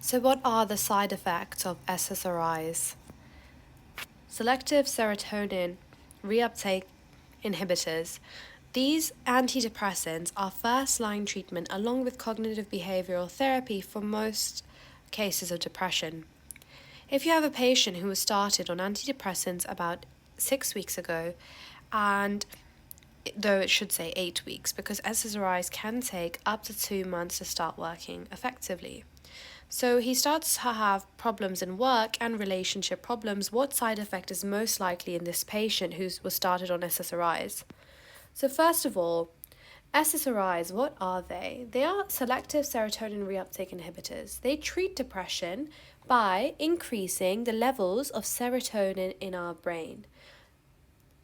So what are the side effects of SSRIs? Selective serotonin reuptake inhibitors. These antidepressants are first-line treatment along with cognitive behavioural therapy for most cases of depression. If you have a patient who was started on antidepressants about 6 weeks ago, and though it should say 8 weeks, because SSRIs can take up to 2 months to start working effectively. So he starts to have problems in work and relationship problems. What side effect is most likely in this patient who was started on SSRIs? So first of all, SSRIs, what are they? They are selective serotonin reuptake inhibitors. They treat depression by increasing the levels of serotonin in our brain.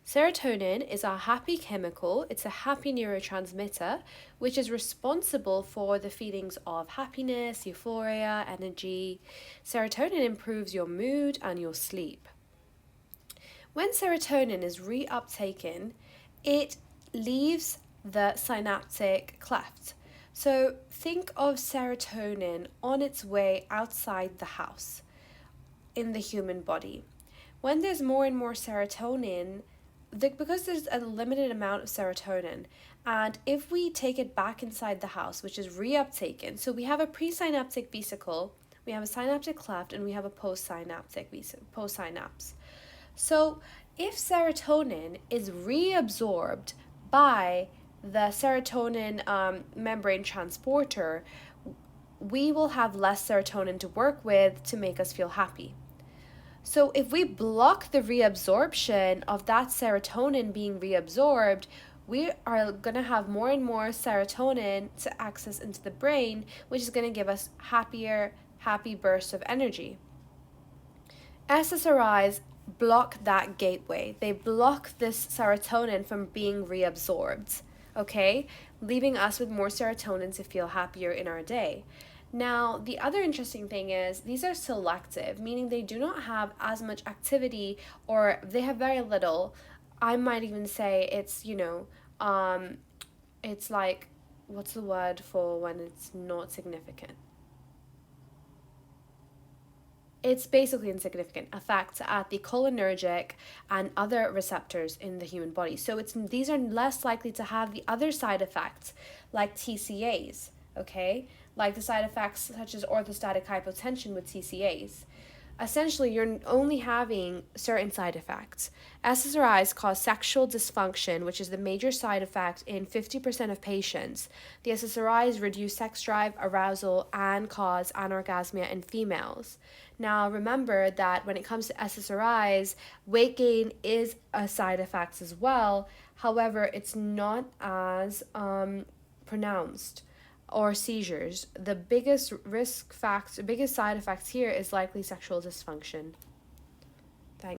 Serotonin is a happy chemical, it's a happy neurotransmitter, which is responsible for the feelings of happiness, euphoria, energy. Serotonin improves your mood and your sleep. When serotonin is reuptaken, it leaves the synaptic cleft. So think of serotonin on its way outside the house in the human body. When there's more and more serotonin, because there's a limited amount of serotonin, and if we take it back inside the house, which is reuptaken, so we have a presynaptic vesicle, we have a synaptic cleft, and we have a postsynapse. So if serotonin is reabsorbed by the serotonin membrane transporter, we will have less serotonin to work with to make us feel happy. So if we block the reabsorption of that serotonin being reabsorbed, we are going to have more and more serotonin to access into the brain, which is going to give us happy bursts of energy. SSRIs block that gateway. They block this serotonin from being reabsorbed, okay? Leaving us with more serotonin to feel happier in our day. Now, the other interesting thing is these are selective, meaning they do not have as much activity, or they have very little. I might even say it's, it's like, what's the word for when it's not significant? It's basically insignificant effects at the cholinergic and other receptors in the human body. So these are less likely to have the other side effects like TCAs, okay? Like the side effects such as orthostatic hypotension with TCAs. Essentially, you're only having certain side effects. SSRIs cause sexual dysfunction, which is the major side effect in 50% of patients. The SSRIs reduce sex drive, arousal, and cause anorgasmia in females. Now, remember that when it comes to SSRIs, weight gain is a side effect as well. However, it's not as pronounced. Or seizures. The biggest biggest side effects here is likely sexual dysfunction.